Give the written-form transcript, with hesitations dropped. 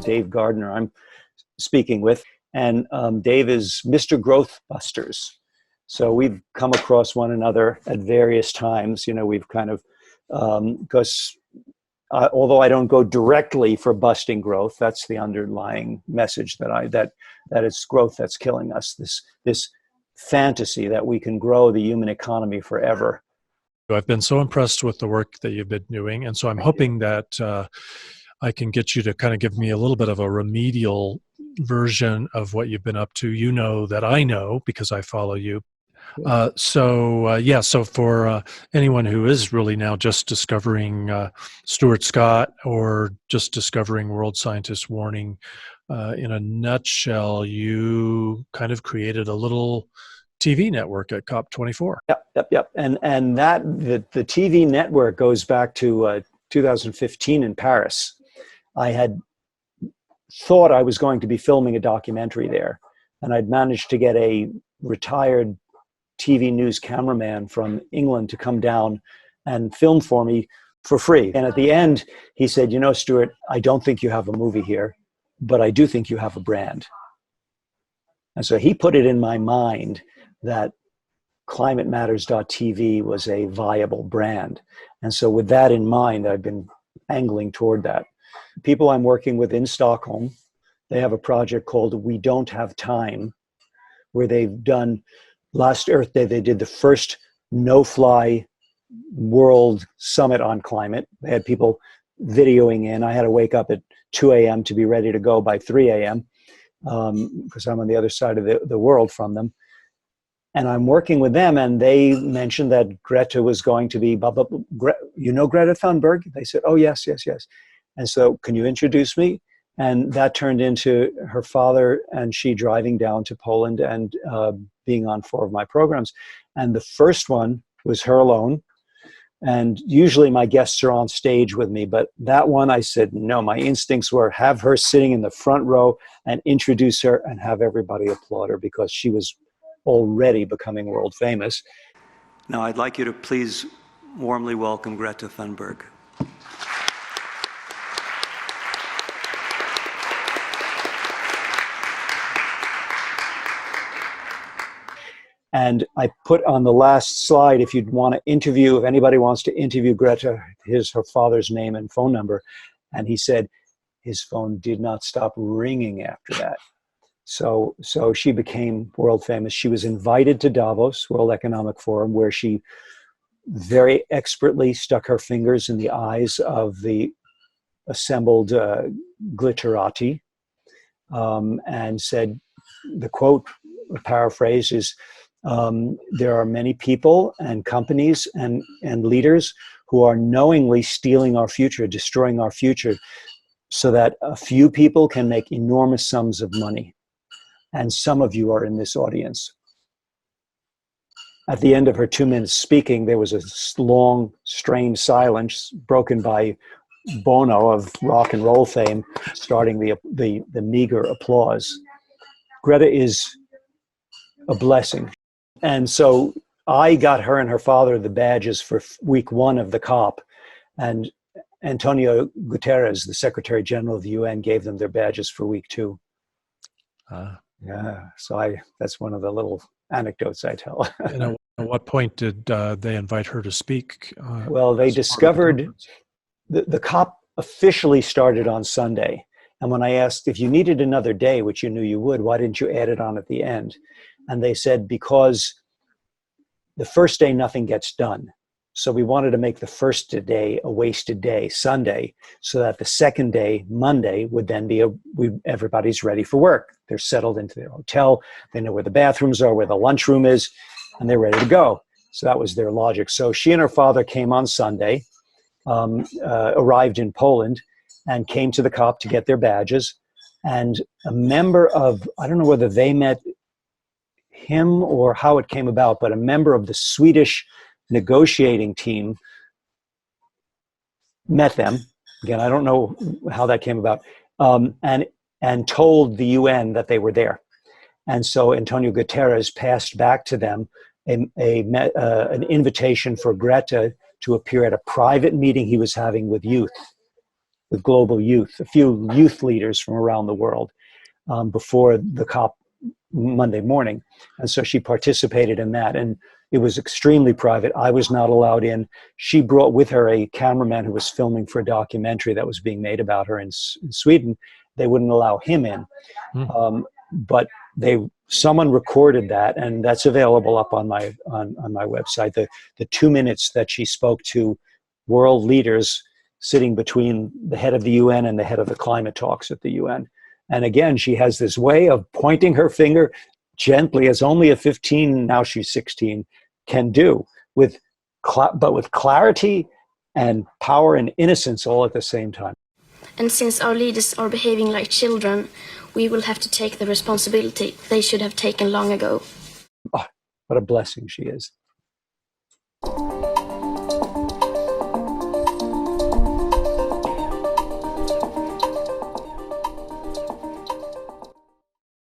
Dave Gardner I'm speaking with. And Dave is Mr. Growth Busters. So we've come across one another at various times. You know, we've kind of, because although I don't go directly for busting growth, that's the underlying message that it's growth that's killing us. This fantasy that we can grow the human economy forever. I've been so impressed with the work that you've been doing, and so I'm hoping that I can get you to kind of give me a little bit of a remedial version of what you've been up to. You know that I know because I follow you. So for anyone who is really now just discovering Stuart Scott or just discovering World Scientist Warning, in a nutshell, you kind of created a little TV network at COP24. Yep. And that the TV network goes back to 2015 in Paris. I had thought I was going to be filming a documentary there, and I'd managed to get a retired TV news cameraman from England to come down and film for me for free. And at the end, he said, you know, Stuart, I don't think you have a movie here, but I do think you have a brand. And so he put it in my mind that climatematters.tv was a viable brand. And so with that in mind, I've been angling toward that. People I'm working with in Stockholm, they have a project called We Don't Have Time, where they've done, last Earth Day, they did the first no-fly world summit on climate. They had people videoing in. I had to wake up at 2 a.m. to be ready to go by 3 a.m. Because I'm on the other side of the world from them. And I'm working with them, and they mentioned that Greta was going to be, you know Greta Thunberg? They said, oh, yes. And so, can you introduce me? And that turned into her father and she driving down to Poland and being on 4 of my programs. And the first one was her alone. And usually my guests are on stage with me, but that one I said, no, my instincts were have her sitting in the front row and introduce her and have everybody applaud her because she was already becoming world famous. Now I'd like you to please warmly welcome Greta Thunberg. And I put on the last slide, if you'd want to interview, if anybody wants to interview Greta, here's her father's name and phone number. And he said his phone did not stop ringing after that. So she became world famous. She was invited to Davos, World Economic Forum, where she very expertly stuck her fingers in the eyes of the assembled glitterati and said, the quote, a paraphrase is, there are many people and companies and leaders who are knowingly stealing our future, destroying our future, so that a few people can make enormous sums of money. And some of you are in this audience. At the end of her 2 minutes speaking, there was a long, strained silence broken by Bono of rock and roll fame, starting the meager applause. Greta is a blessing. And so I got her and her father the badges for week 1 of the COP, and Antonio Guterres, the Secretary General of the UN, gave them their badges for week 2. Yeah, so that's one of the little anecdotes I tell. And at what point did they invite her to speak? Well, they discovered the COP officially started on Sunday. And when I asked if you needed another day, which you knew you would, why didn't you add it on at the end? And they said, because the first day nothing gets done. So we wanted to make the first day a wasted day, Sunday, so that the second day, Monday, would then be everybody's ready for work. They're settled into their hotel. They know where the bathrooms are, where the lunchroom is, and they're ready to go. So that was their logic. So she and her father came on Sunday, arrived in Poland, and came to the COP to get their badges. And a member of, I don't know whether they met him or how it came about, but a member of the Swedish negotiating team met them. Again, I don't know how that came about, and told the UN that they were there. And so Antonio Guterres passed back to them an invitation for Greta to appear at a private meeting he was having with youth. with global youth, a few youth leaders from around the world before the COP Monday morning. And so she participated in that. And it was extremely private. I was not allowed in. She brought with her a cameraman who was filming for a documentary that was being made about her in Sweden. They wouldn't allow him in. But someone recorded that, and that's available up on my website. The 2 minutes that she spoke to world leaders sitting between the head of the UN and the head of the climate talks at the UN. And again, she has this way of pointing her finger gently, as only a 15, now she's 16, can do, but with clarity and power and innocence all at the same time. And since our leaders are behaving like children, we will have to take the responsibility they should have taken long ago. Oh, what a blessing she is.